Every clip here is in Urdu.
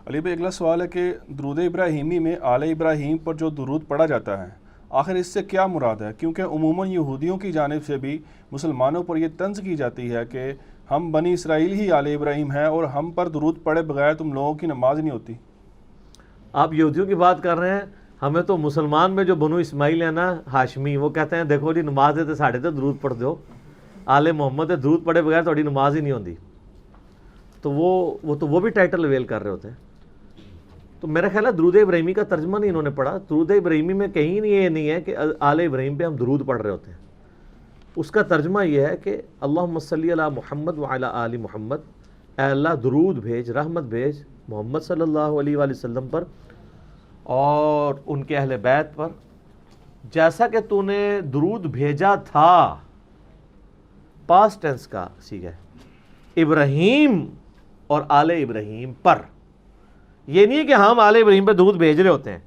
علی بھائی اگلا سوال ہے کہ درود ابراہیمی میں آل ابراہیم پر جو درود پڑھا جاتا ہے آخر اس سے کیا مراد ہے؟ کیونکہ عموماً یہودیوں کی جانب سے بھی مسلمانوں پر یہ طنز کی جاتی ہے کہ ہم بنی اسرائیل ہی آل ابراہیم ہیں اور ہم پر درود پڑھے بغیر تم لوگوں کی نماز نہیں ہوتی۔ آپ یہودیوں کی بات کر رہے ہیں، ہمیں تو مسلمان میں جو بنو اسماعیل ہے نا ہاشمی، وہ کہتے ہیں دیکھو جی نماز ہے تو ساڑھے تے درود پڑھ دو، آل محمد درود پڑھے بغیر تھوڑی نماز ہی نہیں ہوتی۔ تو وہ بھی ٹائٹل اویل کر رہے ہوتے ہیں۔ تو میرا خیال ہے درود ابراہیمی کا ترجمہ نہیں انہوں نے پڑھا۔ درود ابراہیمی میں کہیں یہ نہیں ہے کہ آل ابراہیم پہ ہم درود پڑھ رہے ہوتے ہیں۔ اس کا ترجمہ یہ ہے کہ اللہم صلی علی محمد وعلی آل محمد، اے اللہ درود بھیج، رحمت بھیج محمد صلی اللہ علیہ وآلہ وسلم پر اور ان کے اہل بیت پر، جیسا کہ تو نے درود بھیجا تھا، پاسٹ ٹینس کا صیغہ ہے، ابراہیم اور آل ابراہیم پر۔ یہ نہیں ہے کہ ہم آل ابراہیم پہ درود بھیج رہے ہوتے ہیں،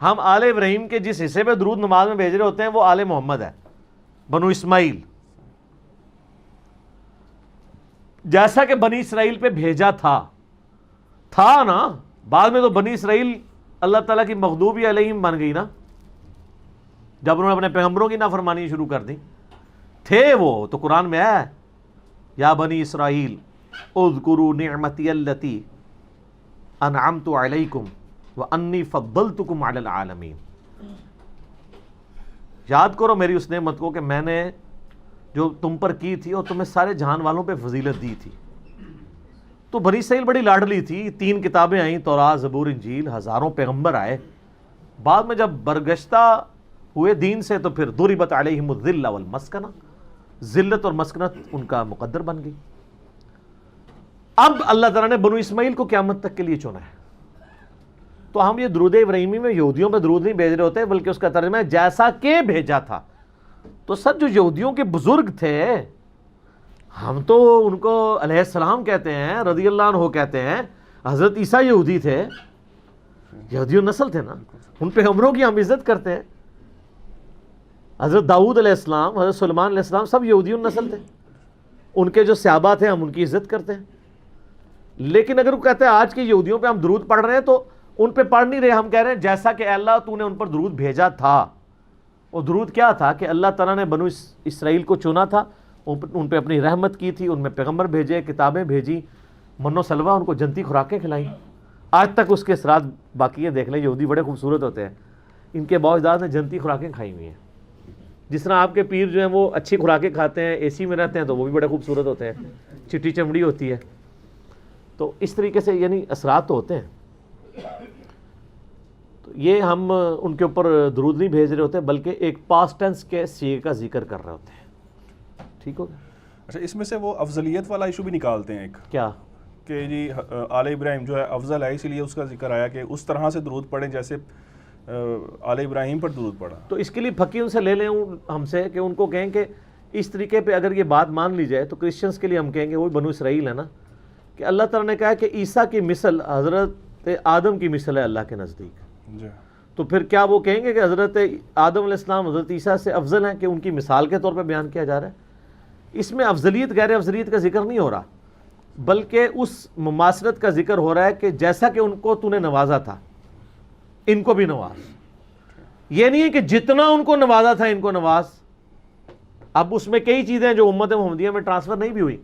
ہم آل ابراہیم کے جس حصے پہ درود نماز میں بھیج رہے ہوتے ہیں وہ آل محمد ہے، بنو اسماعیل، جیسا کہ بنی اسرائیل پہ بھیجا تھا نا۔ بعد میں تو بنی اسرائیل اللہ تعالیٰ کی مغضوبی علیہم بن گئی نا، جب انہوں نے اپنے پیغمبروں کی نافرمانی شروع کر دی۔ تھے وہ تو قرآن میں ہے، یا بنی اسرائیل اذکروا نعمتی التی انعمت علیکم وانی فضلتکم علی العالمین۔ یاد کرو میری اس نعمت کو کہ میں نے جو تم پر کی تھی اور تمہیں سارے جہان والوں پہ فضیلت دی تھی۔ تو بنی اسرائیل بڑی لاڈلی تھی، 3 کتابیں آئیں، تورات، زبور، انجیل، ہزاروں پیغمبر آئے۔ بعد میں جب برگشتہ ہوئے دین سے تو پھر ضربت علیہم الذلہ والمسکنہ، ذلت اور مسکنت ان کا مقدر بن گئی۔ اب اللہ تعالیٰ نے بنو اسماعیل کو قیامت تک کے لیے چنا ہے۔ تو ہم یہ درود ابراہیمی میں یہودیوں پہ درود نہیں بھیج رہے ہوتے، بلکہ اس کا ترجمہ ہے جیسا کہ بھیجا تھا۔ تو سب جو یہودیوں کے بزرگ تھے، ہم تو ان کو علیہ السلام کہتے ہیں، رضی اللہ عنہ کہتے ہیں۔ حضرت عیسیٰ یہودی تھے، یہودیوں نسل تھے نا، ان پیغمبروں کی ہم عزت کرتے ہیں۔ حضرت داؤد علیہ السلام، حضرت سلیمان علیہ السلام سب یہودیوں نسل تھے، ان کے جو صحابہ تھے ہم ان کی عزت کرتے ہیں۔ لیکن اگر وہ کہتے ہیں آج کے یہودیوں پہ ہم درود پڑھ رہے ہیں تو ان پہ پڑھ نہیں رہے، ہم کہہ رہے ہیں جیسا کہ اے اللہ تو نے ان پر درود بھیجا تھا۔ اور درود کیا تھا کہ اللہ تعالیٰ نے بنو اسرائیل کو چنا تھا، ان پہ اپنی رحمت کی تھی، ان میں پیغمبر بھیجے، کتابیں بھیجی، من و سلوہ، ان کو جنتی خوراکیں کھلائیں۔ آج تک اس کے اثرات باقی ہیں، دیکھ لیں یہودی بڑے خوبصورت ہوتے ہیں، ان کے باپ اجداد نے جنتی خوراکیں کھائی ہوئی ہیں۔ جس طرح آپ کے پیر جو ہیں وہ اچھی خوراکیں کھاتے ہیں، اے سی میں رہتے ہیں تو وہ بھی بڑے خوبصورت ہوتے ہیں، چٹی چمڑی ہوتی ہے۔ تو اس طریقے سے یعنی اثرات تو ہوتے ہیں۔ تو یہ ہم ان کے اوپر درود نہیں بھیج رہے ہوتے، بلکہ ایک پاسٹ ٹینس کے صیغے کا ذکر کر رہے ہوتے ہیں۔ ٹھیک ہو گیا؟ اچھا، اس میں سے وہ افضلیت والا ایشو بھی نکالتے ہیں ایک، کیا کہ جی آل ابراہیم جو ہے افضل ہے، اسی لیے اس کا ذکر آیا کہ اس طرح سے درود پڑھیں جیسے آل ابراہیم پر درود پڑھا۔ تو اس کے لیے پھکی ان سے لے لیں ہم سے کہ ان کو کہیں کہ اس طریقے پہ اگر یہ بات مان لی جائے تو کرسچنس کے لیے ہم کہیں گے وہی بنو اسرائیل ہے نا، کہ اللہ تعالیٰ نے کہا کہ عیسیٰ کی مثل حضرت آدم کی مثل ہے اللہ کے نزدیک۔ جی، تو پھر کیا وہ کہیں گے کہ حضرت آدم علیہ السلام حضرت عیسیٰ سے افضل ہیں کہ ان کی مثال کے طور پہ بیان کیا جا رہا ہے؟ اس میں افضلیت غیر افضلیت کا ذکر نہیں ہو رہا، بلکہ اس مماثلت کا ذکر ہو رہا ہے کہ جیسا کہ ان کو تو نے نوازا تھا ان کو بھی نواز۔ یہ نہیں ہے کہ جتنا ان کو نوازا تھا ان کو نواز۔ اب اس میں کئی چیزیں جو امت محمدیہ میں ٹرانسفر نہیں بھی ہوئی،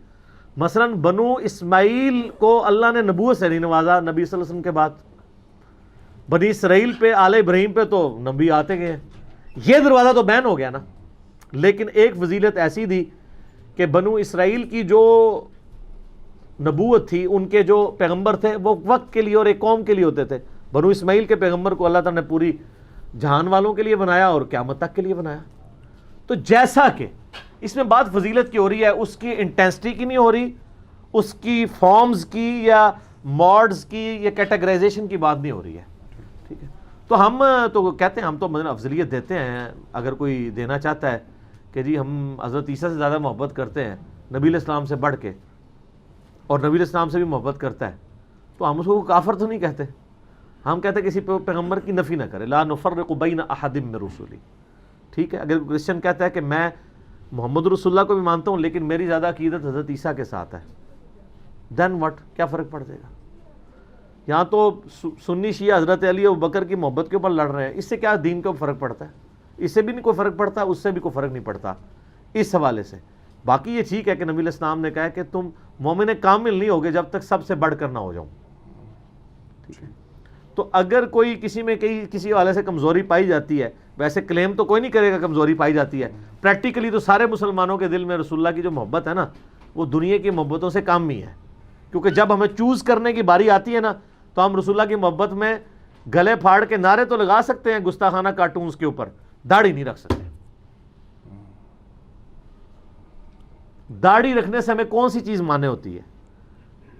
مثلا بنو اسماعیل کو اللہ نے نبوت سے نہیں نوازا نبی صلی اللہ علیہ وسلم کے بعد، بنی اسرائیل پہ آل ابراہیم پہ تو نبی آتے گئے ہیں، یہ دروازہ تو بین ہو گیا نا۔ لیکن ایک فضیلت ایسی دی کہ بنو اسرائیل کی جو نبوت تھی، ان کے جو پیغمبر تھے وہ وقت کے لیے اور ایک قوم کے لیے ہوتے تھے۔ بنو اسماعیل کے پیغمبر کو اللہ تعالیٰ نے پوری جہان والوں کے لیے بنایا اور قیامت تک کے لیے بنایا۔ تو جیسا کہ اس میں بات فضیلت کی ہو رہی ہے، اس کی انٹینسٹی کی نہیں ہو رہی، اس کی فارمز کی یا موڈز کی یا کیٹیگرائزیشن کی بات نہیں ہو رہی ہے۔ ٹھیک ہے، تو ہم تو کہتے ہیں، ہم تو مثلا افضلیت دیتے ہیں۔ اگر کوئی دینا چاہتا ہے کہ جی ہم حضرت عیسیٰ سے زیادہ محبت کرتے ہیں نبی علیہ السلام سے بڑھ کے، اور نبی علیہ السلام سے بھی محبت کرتا ہے، تو ہم اس کو کافر تو نہیں کہتے، ہم کہتے ہیں کسی پیغمبر کی نفی نہ کرے، لا نفرق بین احد من رسلی۔ ٹھیک ہے، اگر کرسچن کہتا ہے کہ میں محمد رسول اللہ کو بھی مانتا ہوں لیکن میری زیادہ عقیدت حضرت عیسیٰ کے ساتھ ہے، دین وٹ، کیا فرق پڑ جائے گا؟ یہاں تو سنی شیعہ حضرت علی و بکر کی محبت کے اوپر لڑ رہے ہیں، اس سے کیا دین کو فرق پڑتا ہے؟ اس سے بھی نہیں کوئی فرق پڑتا، اس سے بھی کوئی فرق نہیں پڑتا اس حوالے سے۔ باقی یہ ٹھیک ہے کہ نبی علیہ السلام نے کہا ہے کہ تم مومن کامل نہیں ہوگے جب تک سب سے بڑھ کر نہ ہو جاؤں۔ تو اگر کوئی کسی میں کسی حوالے سے کمزوری پائی جاتی ہے، ویسے کلیم تو کوئی نہیں کرے گا کمزوری پائی جاتی ہے، پریکٹیکلی تو سارے مسلمانوں کے دل میں رسول اللہ کی جو محبت ہے نا، وہ دنیا کی محبتوں سے کم ہی ہے، کیونکہ جب ہمیں چوز کرنے کی باری آتی ہے نا، تو ہم رسول اللہ کی محبت میں گلے پھاڑ کے نعرے تو لگا سکتے ہیں گستاخانہ کارٹونز کے اوپر، داڑھی نہیں رکھ سکتے۔ داڑھی رکھنے سے ہمیں کون سی چیز مانے ہوتی ہے؟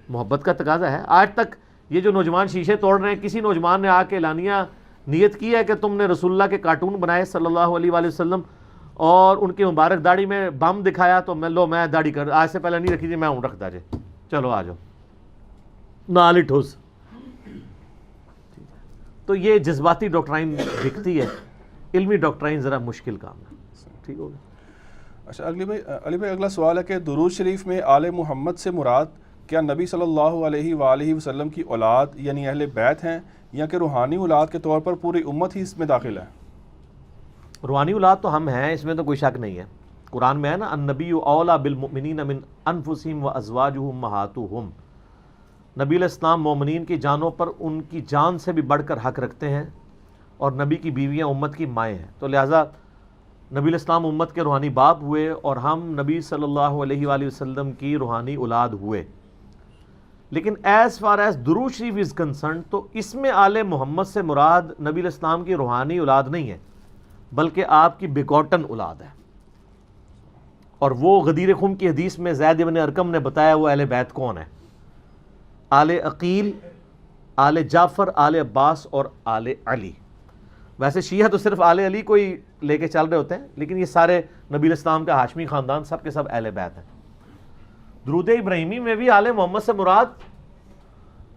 محبت کا تقاضا ہے۔ آج تک یہ جو نوجوان شیشے توڑ رہے ہیں، کسی نوجوان نے آ کے اعلانیہ نیت کی ہے کہ تم نے رسول اللہ کے کارٹون بنائے صلی اللہ علیہ وآلہ وسلم اور ان کی مبارک داڑھی میں بم دکھایا تو میں داڑھی کر آج سے پہلے نہیں رکھی تھی، میں ہوں رکھتا جے، چلو آ جاؤ نالی ٹھوس۔ تو یہ جذباتی ڈاکٹرائن دکھتی ہے، علمی ڈاکٹرائن ذرا مشکل کام ہے۔ ٹھیک ہو گیا۔ اچھا علی بھائی اگلا سوال ہے کہ درود شریف میں آل محمد سے مراد کیا نبی صلی اللہ علیہ وآلہ وسلم کی اولاد یعنی اہل بیت ہیں، یا کہ روحانی اولاد کے طور پر پوری امت ہی اس میں داخل ہے؟ روحانی اولاد تو ہم ہیں، اس میں تو کوئی شک نہیں ہے۔ قرآن میں ہے نا، النبی اولیٰ بالمؤمنین من انفسہم وازواجہ امہاتہم، نبی علیہ السلام مومنین کی جانوں پر ان کی جان سے بھی بڑھ کر حق رکھتے ہیں، اور نبی کی بیویاں امت کی مائیں ہیں، تو لہٰذا نبی علیہ السلام امت کے روحانی باپ ہوئے اور ہم نبی صلی اللہ علیہ وآلہ وسلم کی روحانی اولاد ہوئے۔ لیکن ایز فار ایز درود شریف از کنسرن، تو اس میں آل محمد سے مراد نبی علیہ السلام کی روحانی اولاد نہیں ہے، بلکہ آپ کی بیگوٹن اولاد ہے۔ اور وہ غدیر خم کی حدیث میں زید بن ارقم نے بتایا وہ اہل بیت کون ہے: آل عقیل، آل جعفر، آل عباس اور آل علی۔ ویسے شیعہ تو صرف آل علی کو ہی لے کے چل رہے ہوتے ہیں، لیکن یہ سارے نبی علیہ السلام کا ہاشمی خاندان سب کے سب اہل بیت ہیں۔ درود ابراہیمی میں بھی آل محمد سے مراد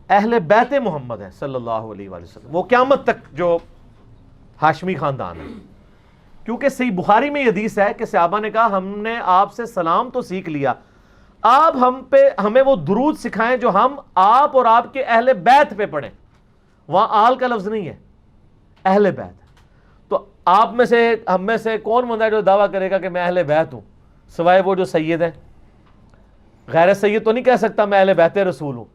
اہل بیت محمد ہے صلی اللہ علیہ وآلہ وسلم، وہ قیامت تک جو ہاشمی خاندان ہے، کیونکہ صحیح بخاری میں یہ حدیث ہے کہ صحابہ نے کہا ہم نے آپ سے سلام تو سیکھ لیا، آپ ہمیں وہ درود سکھائیں جو ہم آپ اور آپ کے اہل بیت پہ پڑھیں۔ وہاں آل کا لفظ نہیں ہے، اہل بیت۔ تو آپ میں سے ہم میں سے کون بندہ ہے جو دعویٰ کرے گا کہ میں اہل بیت ہوں، سوائے وہ جو سید ہیں؟ غیر سید تو نہیں کہہ سکتا میں اہل بیت رسول ہوں۔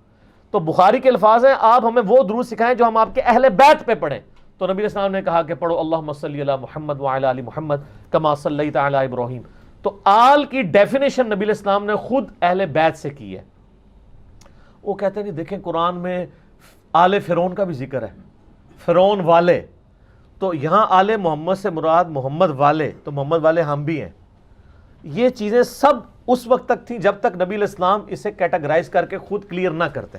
تو بخاری کے الفاظ ہیں آپ ہمیں وہ درود سکھائیں جو ہم آپ کے اہل بیت پہ پڑھیں۔ تو نبی علیہ السلام نے کہا کہ پڑھو اللہم صلی علی محمد وعلی آل محمد کما صلیت علی ابراہیم۔ تو آل کی ڈیفینیشن نبی علیہ السلام نے خود اہل بیت سے کی ہے۔ وہ کہتے ہیں نہیں دیکھیں قرآن میں آل فرعون کا بھی ذکر ہے، فرعون والے، تو یہاں آل محمد سے مراد محمد والے، تو محمد والے ہم بھی ہیں۔ یہ چیزیں سب اس وقت تک تھیں جب تک نبی علیہ السلام اسے کیٹاگرائز کر کے خود کلیئر نہ کرتے۔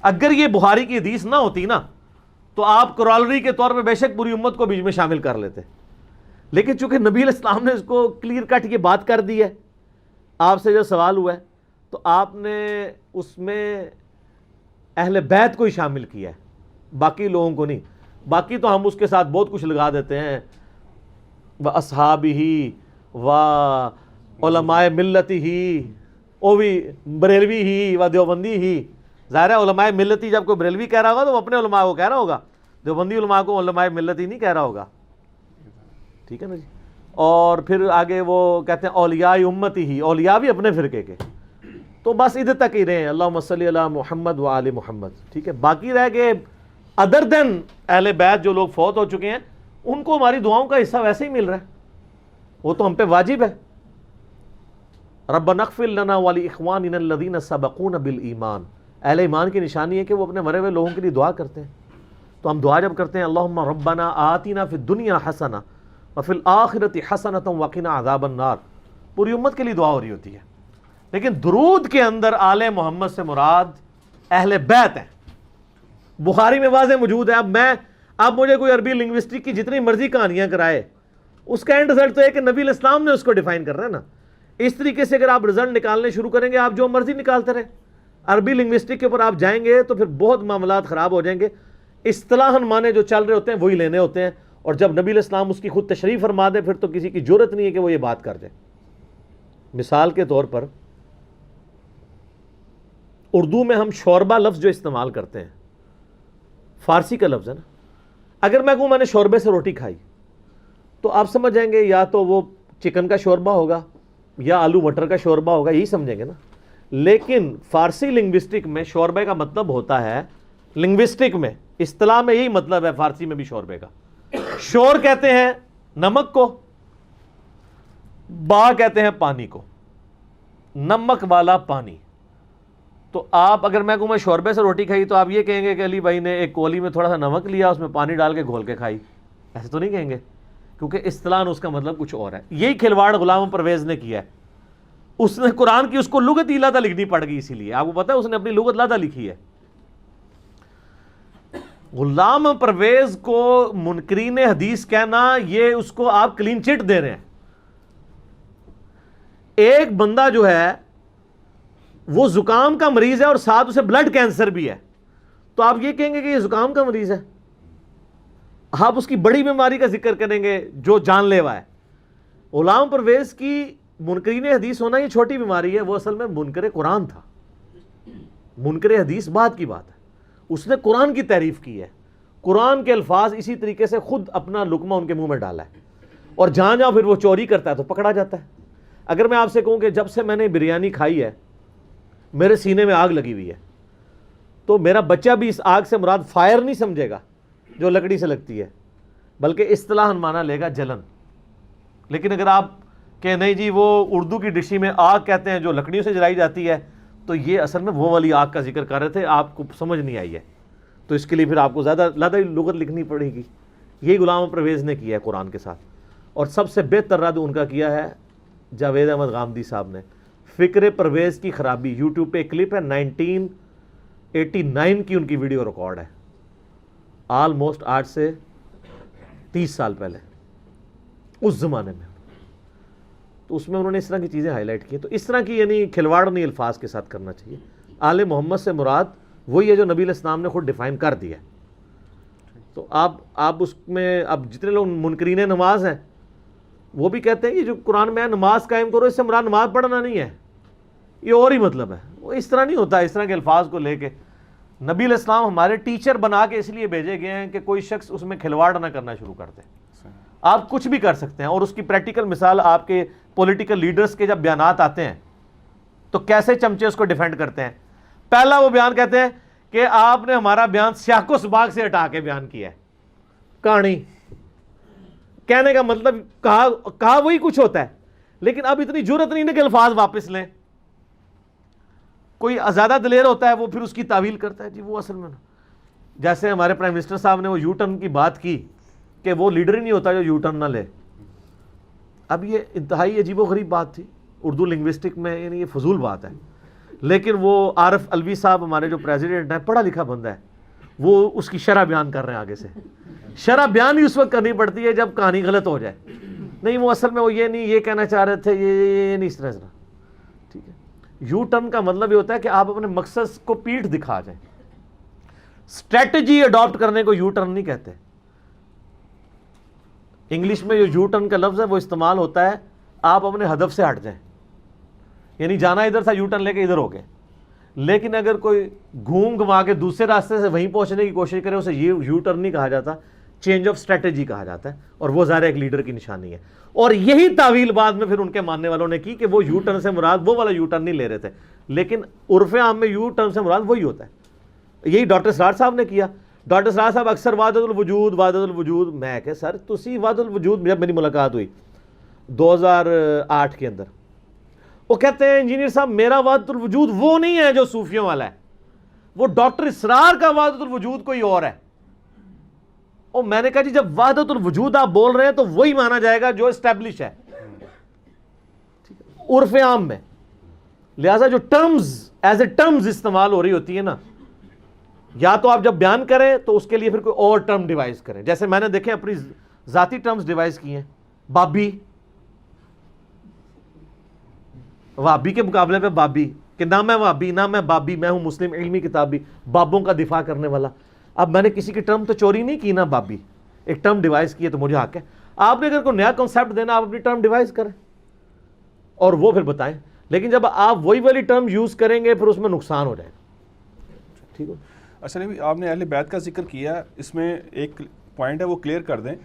اگر یہ بخاری کی حدیث نہ ہوتی نا تو آپ کرالری کے طور پہ بے شک پوری امت کو بیچ میں شامل کر لیتے، لیکن چونکہ نبی علیہ السلام نے اس کو کلیئر کٹ یہ بات کر دی ہے، آپ سے جو سوال ہوا ہے تو آپ نے اس میں اہل بیت کو ہی شامل کیا ہے، باقی لوگوں کو نہیں۔ باقی تو ہم اس کے ساتھ بہت کچھ لگا دیتے ہیں، وَأَصْحَابِهِ وَعُلَمَاءِ مِلَّتِهِ، وہ بھی بریلوی ہی و دیوبندی ہی۔ ظاہر ہے علماء ملتی جب کوئی بریلوی کہہ رہا ہوگا تو وہ اپنے علماء کو کہہ رہا ہوگا، دیوبندی علماء کو علماء ملتی نہیں کہہ رہا ہوگا، ٹھیک ہے نا جی۔ اور پھر آگے وہ کہتے ہیں اولیاء امتی ہی، اولیاء بھی اپنے فرقے کے۔ تو بس ادھر تک ہی رہے ہیں، اللہم صلی علی محمد و آل محمد، ٹھیک ہے۔ باقی رہ گئے ادر دین اہل بیت جو لوگ فوت ہو چکے ہیں، ان کو ہماری دعاؤں کا حصہ ویسے ہی مل رہا ہے، وہ تو ہم پہ واجب ہے۔ ربنا اغفر لنا ولاخواننا الذین سبقونا بالایمان، اہل ایمان کی نشانی ہے کہ وہ اپنے مرے ہوئے لوگوں کے لیے دعا کرتے ہیں۔ تو ہم دعا جب کرتے ہیں اللہم ربنا آتنا فی الدنیا حسنہ وفی الآخرۃ حسنۃ وقنا عذاب النار، پوری امت کے لیے دعا ہو رہی ہوتی ہے۔ لیکن درود کے اندر آل محمد سے مراد اہل بیت ہیں، بخاری میں واضح موجود ہے۔ اب مجھے کوئی عربی لنگوسٹک کی جتنی مرضی کہانیاں کرائے، اس کا اینڈ رزلٹ تو ہے کہ نبی علیہ السلام نے اس کو ڈیفائن کرنا ہے نا۔ اس طریقے سے اگر آپ رزلٹ نکالنے شروع کریں گے، آپ جو مرضی نکالتے رہیں، عربی لنگوسٹک کے اوپر آپ جائیں گے تو پھر بہت معاملات خراب ہو جائیں گے۔ اصطلاحاً معنی جو چل رہے ہوتے ہیں وہی لینے ہوتے ہیں، اور جب نبی علیہ السلام اس کی خود تشریح فرما دے پھر تو کسی کی جرت نہیں ہے کہ وہ یہ بات کر جائے۔ مثال کے طور پر اردو میں ہم شوربہ لفظ جو استعمال کرتے ہیں، فارسی کا لفظ ہے نا. اگر میں کہوں میں نے شوربے سے روٹی کھائی تو آپ سمجھ جائیں گے یا تو وہ چکن کا شوربہ ہوگا یا آلو مٹر کا شوربہ ہوگا, یہی سمجھیں گے نا. لیکن فارسی لنگوسٹک میں شوربے کا مطلب ہوتا ہے, لنگوسٹک میں اصطلاح میں یہی مطلب ہے فارسی میں بھی شوربے کا. شور کہتے ہیں نمک کو, با کہتے ہیں پانی کو, نمک والا پانی. تو آپ اگر میں کہوں میں شوربے سے روٹی کھائی تو آپ یہ کہیں گے کہ علی بھائی نے ایک کولی میں تھوڑا سا نمک لیا, اس میں پانی ڈال کے گھول کے کھائی, ایسے تو نہیں کہیں گے, کیونکہ اصطلاحاً اس کا مطلب کچھ اور ہے. یہی کھلواڑ غلام پرویز نے کیا ہے. اس نے قرآن کی اس کو لغت علیحدہ لکھنی پڑ گئی, اسی لیے آپ کو پتہ ہے اس نے اپنی لغت علیحدہ لکھی ہے. غلام پرویز کو منکرین حدیث کہنا, یہ اس کو آپ کلین چٹ دے رہے ہیں. ایک بندہ جو ہے وہ زکام کا مریض ہے اور ساتھ اسے بلڈ کینسر بھی ہے, تو آپ یہ کہیں گے کہ یہ زکام کا مریض ہے, آپ اس کی بڑی بیماری کا ذکر کریں گے جو جان لیوا ہے. غلام پرویز کی منکرین حدیث ہونا یہ چھوٹی بیماری ہے, وہ اصل میں منکر قرآن تھا. منکر حدیث بعد کی بات ہے, اس نے قرآن کی تعریف کی ہے, قرآن کے الفاظ اسی طریقے سے خود اپنا لقمہ ان کے منہ میں ڈالا ہے, اور جہاں جہاں پھر وہ چوری کرتا ہے تو پکڑا جاتا ہے. اگر میں آپ سے کہوں کہ جب سے میں نے بریانی کھائی ہے میرے سینے میں آگ لگی ہوئی ہے, تو میرا بچہ بھی اس آگ سے مراد فائر نہیں سمجھے گا جو لکڑی سے لگتی ہے, بلکہ اصطلاحاً مانا لے گا جلن. لیکن اگر آپ کہ نہیں جی وہ اردو کی ڈشی میں آگ کہتے ہیں جو لکڑیوں سے جلائی جاتی ہے, تو یہ اصل میں وہ والی آگ کا ذکر کر رہے تھے, آپ کو سمجھ نہیں آئی ہے, تو اس کے لیے پھر آپ کو زیادہ لغت لکھنی پڑے گی. یہی غلام پرویز نے کیا ہے قرآن کے ساتھ, اور سب سے بہتر رد ان کا کیا ہے جاوید احمد غامدی صاحب نے. فکر پرویز کی خرابی, یوٹیوب پہ ایک کلپ ہے 1989 کی ان کی ویڈیو ریکارڈ ہے, آلموسٹ 8 سے 30 سال پہلے, اس زمانے میں. تو اس میں انہوں نے اس طرح کی چیزیں ہائی لائٹ کی. تو اس طرح کی یعنی کھلواڑ نہیں الفاظ کے ساتھ کرنا چاہیے. آل محمد سے مراد وہی ہے جو نبی علیہ السلام نے خود ڈیفائن کر دیا. تو آپ اس میں اب جتنے لوگ منکرین نماز ہیں وہ بھی کہتے ہیں کہ جو قرآن میں ہے نماز قائم کرو, اس سے مراد نماز پڑھنا نہیں ہے, یہ اور ہی مطلب ہے. وہ اس طرح نہیں ہوتا. اس طرح کے الفاظ کو لے کے نبی علیہ السلام ہمارے ٹیچر بنا کے اس لیے بھیجے گئے ہیں کہ کوئی شخص اس میں کھلواڑ نہ کرنا شروع کر دے. آپ کچھ بھی کر سکتے ہیں, اور اس کی پریکٹیکل مثال آپ کے پولیٹیکل لیڈرز کے جب بیانات آتے ہیں تو کیسے چمچے اس کو ڈیفینڈ کرتے ہیں. پہلا وہ بیان کہتے ہیں کہ آپ نے ہمارا بیان سیاق و سباق سے ہٹا کے بیان کیا ہے. کہانی کہنے کا مطلب کہا وہی کچھ ہوتا ہے, لیکن اب اتنی جرت نہیں ہے کہ الفاظ واپس لیں. کوئی زیادہ دلیر ہوتا ہے وہ پھر اس کی تعویل کرتا ہے, جی وہ اصل میں جیسے ہمارے پرائم منسٹر صاحب نے وہ یو ٹرن کی بات کی کہ وہ لیڈر ہی نہیں ہوتا جو یو ٹرن نہ لے. اب یہ انتہائی عجیب و غریب بات تھی اردو لنگوسٹک میں, یعنی یہ فضول بات ہے. لیکن وہ عارف الوی صاحب ہمارے جو پریزیڈنٹ ہیں, پڑھا لکھا بندہ ہے, وہ اس کی شرح بیان کر رہے ہیں. آگے سے شرح بیان ہی اس وقت کرنی پڑتی ہے جب کہانی غلط ہو جائے. نہیں وہ اصل میں وہ یہ نہیں یہ کہنا چاہ رہے تھے, یہ نہیں اس طرح. ٹھیک ہے, یو ٹرن کا مطلب یہ ہوتا ہے کہ آپ اپنے مقصد کو پیٹھ دکھا جائیں. اسٹریٹجی اڈاپٹ کرنے کو یو ٹرن نہیں کہتے. انگلش میں جو یو ٹرن کا لفظ ہے وہ استعمال ہوتا ہے آپ اپنے ہدف سے ہٹ جائیں, یعنی جانا ادھر تھا یو ٹرن لے کے ادھر ہو گئے. لیکن اگر کوئی گھوم گھما کے دوسرے راستے سے وہیں پہنچنے کی کوشش کرے اسے یو ٹرن نہیں کہا جاتا, چینج آف اسٹریٹجی کہا جاتا ہے, اور وہ ظاہر ایک لیڈر کی نشانی ہے. اور یہی تعویل بعد میں پھر ان کے ماننے والوں نے کی کہ وہ یو ٹرن سے مراد وہ والا یو ٹرن نہیں لے رہے تھے, لیکن عرف عام میں یو ٹرن سے مراد وہی ہوتا ہے. یہی ڈاکٹر سرار صاحب نے کیا. ڈاکٹر سرار صاحب اکثر وحدت الوجود, میں کہ سر تسی وحدت الوجود, جب میری ملاقات ہوئی 2008 کے اندر, وہ کہتے ہیں انجینئر صاحب میرا وحدت الوجود وہ نہیں ہے جو صوفیوں والا ہے, وہ ڈاکٹر اسرار کا وحدت الوجود کوئی اور ہے. اور میں نے کہا جی جب وحدت الوجود آپ بول رہے ہیں تو وہی مانا جائے گا جو اسٹیبلش ہے عرف عام میں. لہذا جو ٹرمز ایز اے ٹرمز استعمال ہو رہی ہوتی ہے نا, یا تو آپ جب بیان کریں تو اس کے لیے پھر کوئی اور ٹرم ڈیوائز کریں. جیسے میں نے دیکھیں اپنی ذاتی ٹرمز ڈیوائز کی ہیں. بابی, وابی کے مقابلے پہ بابی, کہ نہ میں وابی نہ میں بابی, میں ہوں مسلم علمی کتابی, بابوں کا دفاع کرنے والا. اب میں نے کسی کی ٹرم تو چوری نہیں کی نا, بابی ایک ٹرم ڈیوائز کی ہے تو مجھے حق ہے. آپ نے اگر کوئی نیا کنسیپٹ دینا آپ اپنی ٹرم ڈیوائز کریں اور وہ پھر بتائیں, لیکن جب آپ وہی والی ٹرم یوز کریں گے پھر اس میں نقصان ہو جائے گا. ٹھیک ہے. اچھا نبی آپ نے اہل بیت کا ذکر کیا، اس میں ایک پوائنٹ ہے وہ کلیئر کر دیں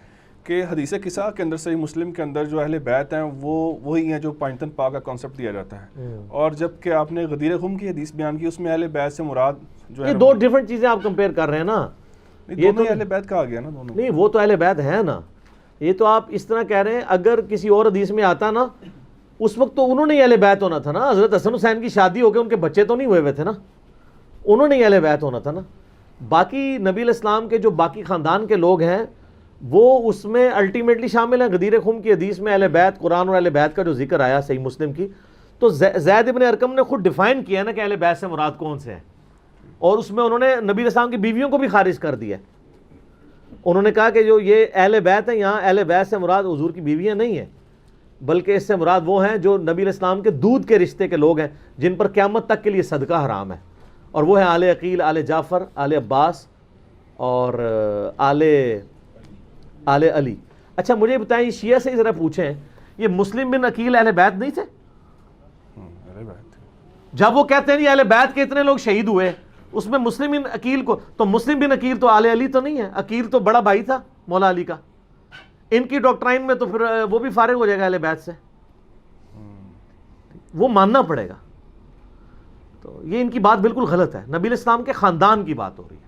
کہ حدیث قصہ کے اندر صحیح مسلم کے اندر جو اہل بیت ہیں وہ وہی ہیں جو پانچتن پاک کا کانسیپٹ دیا جاتا ہے، اور جب کہ آپ نے غدیر خم کی حدیث بیان کی اس میں اہل بیت سے مراد جو ہے یہ دو ڈیفرنٹ چیزیں آپ کمپیئر کر رہے ہیں نا. یہ تو اہل بیت کہا گیا نا دونوں. نہیں وہ تو اہل بیت ہے نا. یہ تو آپ اس طرح کہہ رہے ہیں اگر کسی اور حدیث میں آتا نا اس وقت تو انہوں نے اہل بیت ہونا تھا نا. حضرت حسن حسین کی شادی ہو کے ان کے بچے تو نہیں ہوئے تھے نا, انہوں نے اہل بیت ہونا تھا نا. باقی نبی علیہ السلام کے جو باقی خاندان کے لوگ ہیں وہ اس میں الٹیمیٹلی شامل ہیں. غدیر خم کی حدیث میں اہل بیت, قرآن اور اہل بیت کا جو ذکر آیا صحیح مسلم کی, تو زید ابن ارقم نے خود ڈیفائن کیا نا کہ اہل بیت سے مراد کون سے ہیں, اور اس میں انہوں نے نبی علیہ السلام کی بیویوں کو بھی خارج کر دیا. انہوں نے کہا کہ جو یہ اہل بیت ہیں یہاں اہل بیت سے مراد حضور کی بیویاں نہیں ہیں بلکہ اس سے مراد وہ ہیں جو نبی علیہ السلام کے دودھ کے رشتے کے لوگ ہیں جن پر قیامت تک کے لیے صدقہ حرام ہے, اور وہ ہیں آل عقیل, آل جعفر, آل عباس اور آل علی. اچھا مجھے بتائیں, یہ شیعہ سے ذرا پوچھیں, یہ مسلم بن عقیل اہل بیت نہیں تھے؟ اہل بیت جب وہ کہتے ہیں یہ اہل بیت کے اتنے لوگ شہید ہوئے, اس میں مسلم بن عقیل کو, تو مسلم بن عقیل تو آل علی تو نہیں ہے, عقیل تو بڑا بھائی تھا مولا علی کا. ان کی ڈاکٹرائن میں تو پھر وہ بھی فارغ ہو جائے گا اہل بیت سے, وہ ماننا پڑے گا. تو یہ ان کی بات بالکل غلط ہے. نبی علیہ السلام کے خاندان کی بات ہو رہی ہے.